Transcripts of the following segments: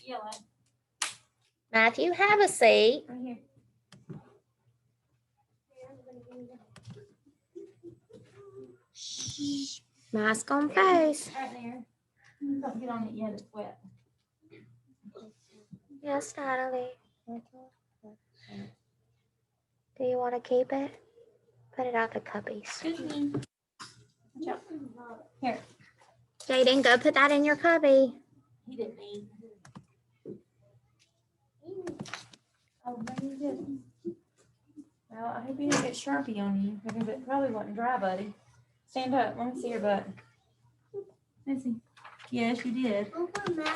Yellow. Matthew, have a seat. Right here. Shh. Mask on face. Right there. Don't get on it yet, it's wet. Yes, Natalie. Do you want to keep it? Put it out the cubbies. Excuse me. Watch out. Here. Jaden, go put that in your cubby. He didn't eat. Oh, maybe he did. Well, I hope you didn't get Sharpie on you because it probably wasn't dry, buddy. Stand up. Let me see your butt. Let's see. Yes, you did.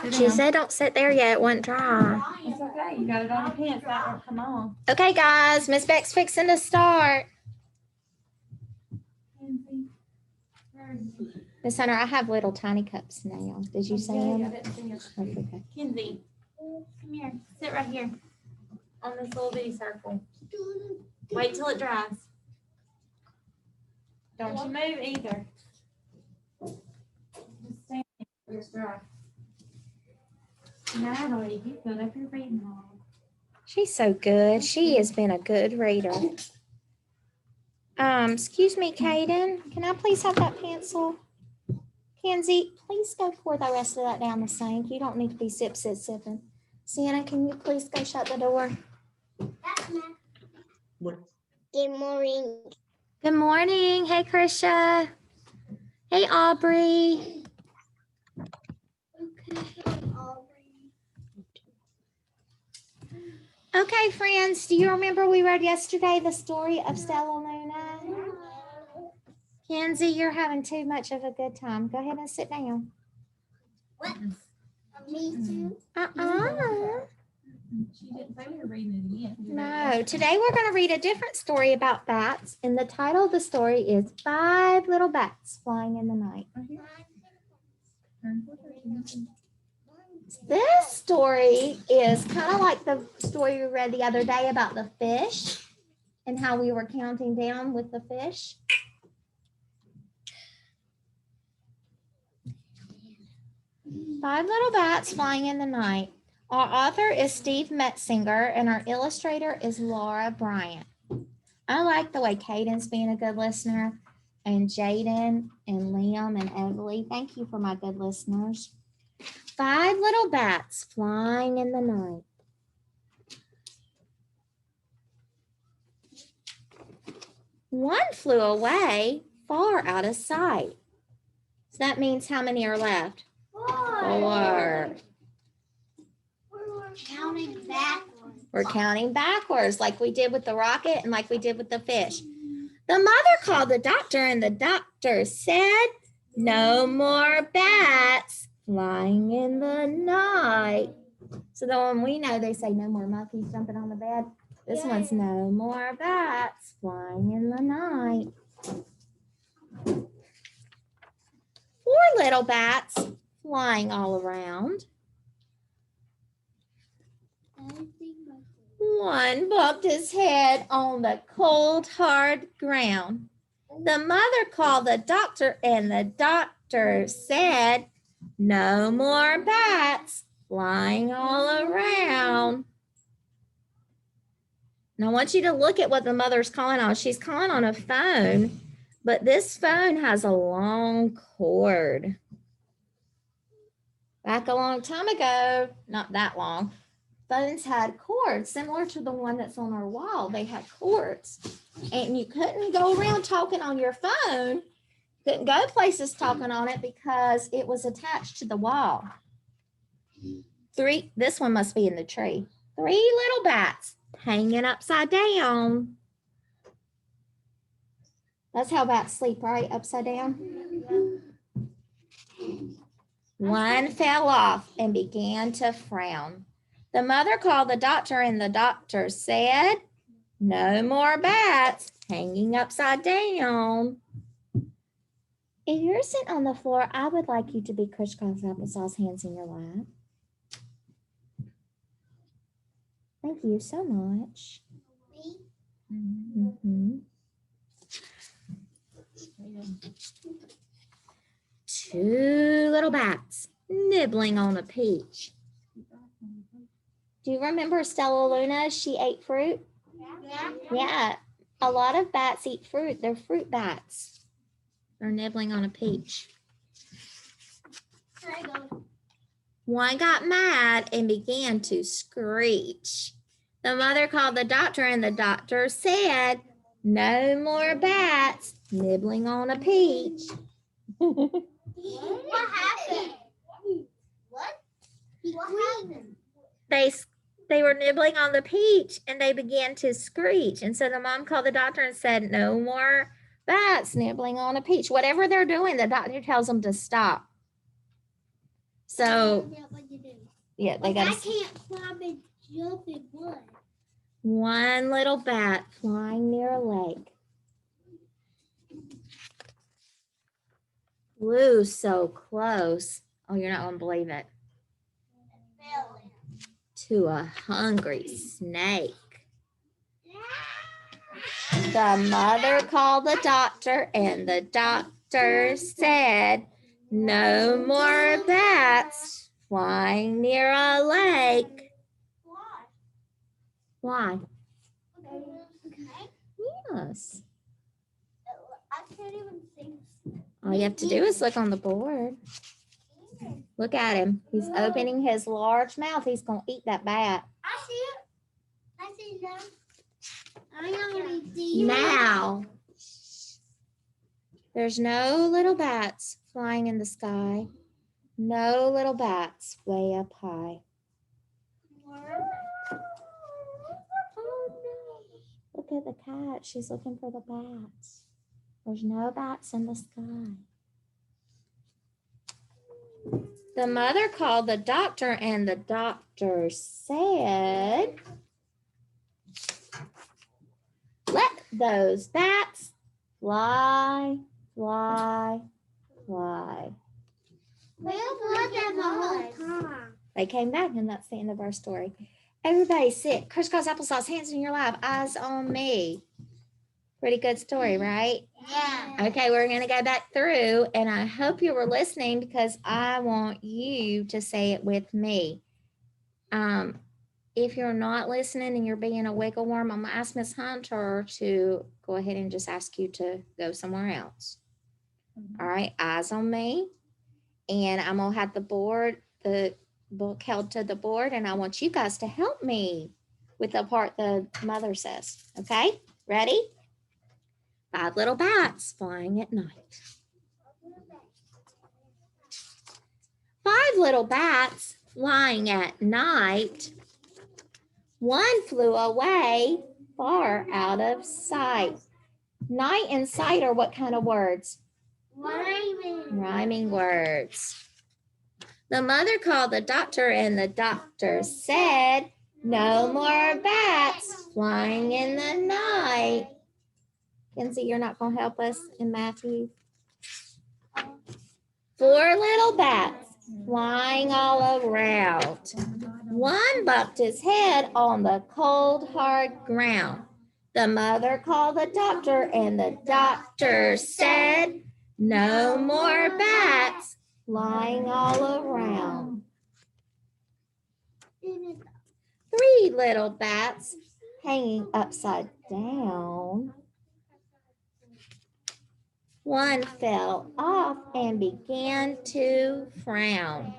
Sit She down. said don't sit there yet. It wasn't dry. It's okay. You got it on your pants. That won't come on. Okay, guys. Miss Beck's fixing to start. Miss Hunter, I have little tiny cups now. Did you see I them? didn't see it. Okay. Kenzie, come here. Sit right here on this little bitty circle. Wait till it dries. Don't you move either. Just stand there. It's dry. Natalie, you filled up your reading log. She's so good. She has been a good reader. Excuse me, Kaden. Can I please have that pencil? Kenzie, please go pour the rest of that down the sink. You don't need to be sipping. Sienna, can you please go shut the door? Good morning. Good morning. Hey, Krisha. Hey, Aubrey. Okay, friends, do you remember we read yesterday the story of Stella Luna? Kenzie, you're having too much of a good time. Go ahead and sit down. What? Me too. She didn't say we were reading it again. No, today we're going to read a different story about bats, and the title of the story is 5 Little Bats Flying in the Night. This story is kind of like the story we read the other day about the fish and how we were counting down with the fish. Five Little Bats Flying in the Night. Our author is Steve Metzinger and our illustrator is Laura Bryant. I like the way Caden's being a good listener and Jaden and Liam and Emily. Thank you for my good listeners. 5 little bats flying in the night. One flew away far out of sight. So that means how many are left? 4. We're counting backwards. We're counting backwards like we did with the rocket and like we did with the fish. The mother called the doctor and the doctor said, "No more bats flying in the night." So the one we know, they say no more monkeys jumping on the bed. This one's no more bats flying in the night. 4 little bats flying all around. One bumped his head on the cold, hard ground. The mother called the doctor and the doctor said, "No more bats flying all around." Now I want you to look at what the mother's calling on. She's calling on a phone, but this phone has a long cord. Back a long time ago, not that long, phones had cords similar to the one that's on our wall. They had cords and you couldn't go around talking on your phone. Couldn't go places talking on it because it was attached to the wall. This one must be in the tree. 3 little bats hanging upside down. That's how bats sleep, right? Upside down. One fell off and began to frown. The mother called the doctor and the doctor said, "No more bats hanging upside down." If you're sitting on the floor, I would like you to be crisscross applesauce, hands in your lap. Thank you so much. Mm-hmm. 2 little bats nibbling on a peach. Do you remember Stella Luna? She ate fruit. Yeah. Yeah, a lot of bats eat fruit. They're fruit bats. They're nibbling on a peach. There I go. One got mad and began to screech. The mother called the doctor, and the doctor said, "No more bats nibbling on a peach." What happened? What? What happened? They were nibbling on the peach and they began to screech. And so the mom called the doctor and said, "No more bats nibbling on a peach." Whatever they're doing, the doctor tells them to stop. So yeah, they got I can't climb and jump in wood. one little bat flying near a lake. Flew so close. Oh, you're not gonna believe it. To a hungry snake. The mother called the doctor, and the doctor said, "No more bats flying near a lake." Why? Yes. I can't even see. All you have to do is look on the board. Look at him. He's opening his large mouth. He's going to eat that bat. I see it. I see that. I only see Now, there's no little bats flying in the sky. No little bats way up high. Oh no. Look at the cat. She's looking for the bats. There's no bats in the sky. The mother called the doctor, and the doctor said, "Let those bats fly, fly, fly." Where was that the whole time? They came back, and that's the end of our story. Everybody sit, crisscross applesauce, hands in your lap, eyes on me. Pretty good story, right? Yeah. Okay, we're going to go back through, and I hope you were listening because I want you to say it with me. If you're not listening and you're being a wiggle worm, I'm going to ask Miss Hunter to go ahead and just ask you to go somewhere else. All right, eyes on me. And I'm going to have the book held to the board, and I want you guys to help me with the part the mother says. Okay, ready? 5 little bats flying at night. 5 little bats flying at night. One flew away far out of sight. Night and sight are what kind of words? Rhyming words. The mother called the doctor, and the doctor said, "No more bats flying in the night." Kenzie, you're not going to help us in Matthew? 4 little bats flying all around. One bumped his head on the cold, hard ground. The mother called the doctor, and the doctor said, "No more bats flying all around." 3 little bats hanging upside down. One fell off and began to frown.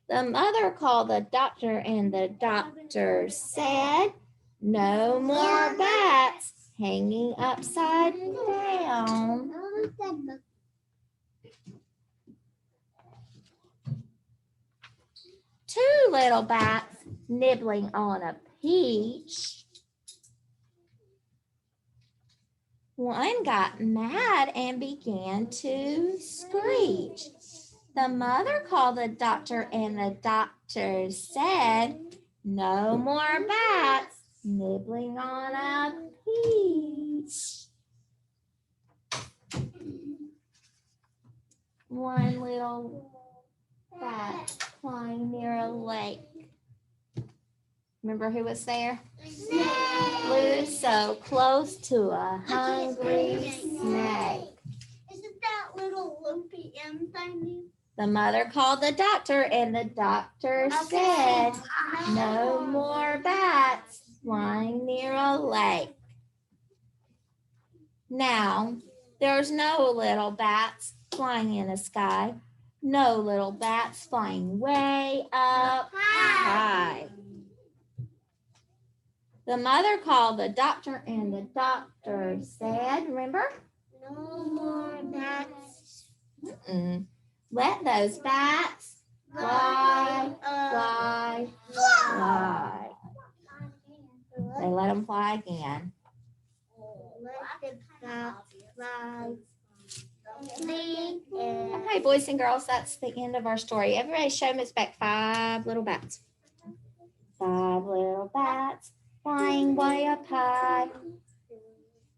The mother called the doctor, and the doctor said, "No more bats hanging upside down." 2 little bats nibbling on a peach. One got mad and began to screech. The mother called the doctor, and the doctor said, "No more bats nibbling on a peach." One little bat flying near a lake. Remember who was there? Flew so close to a hungry snake. Isn't that little lumpy M thing? The mother called the doctor and the doctor said, no more bats flying near a lake. Now, there's no little bats flying in the sky. No little bats flying way up high. The mother called the doctor and the doctor said, remember? No more bats. Let those bats fly, fly, fly. They let them fly again. Let the bats fly. Okay, boys and girls, that's the end of our story. Everybody show Miss Beck 5 little bats. 5 little bats flying way up high.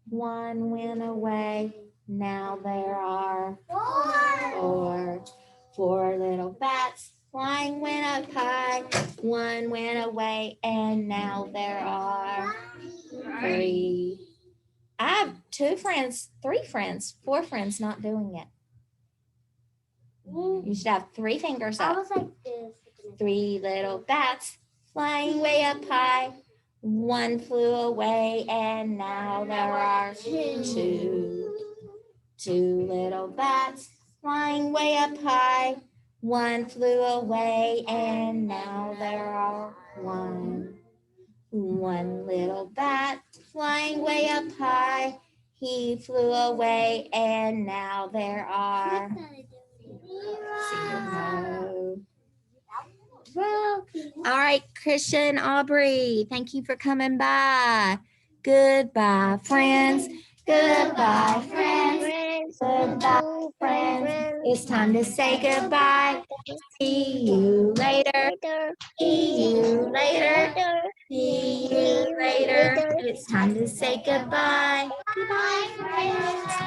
One went away. Now there are 4. 4 little bats flying went up high. One went away, and now there are 3. I have 2 friends, 3 friends, 4 friends not doing it. You should have 3 fingers I up. was like this. 3 little bats flying way up high. One flew away, and now there are 2. 2 little bats flying way up high. One flew away, and now there are 1. 1 little bat flying way up high. He flew away, and now there are 0. Well, all right, Christian, Aubrey, thank you for coming by. Goodbye, friends. Goodbye, friends. Goodbye, friends. It's time to say goodbye. See you later. See you later. See you later. It's time to say goodbye. Bye, friends.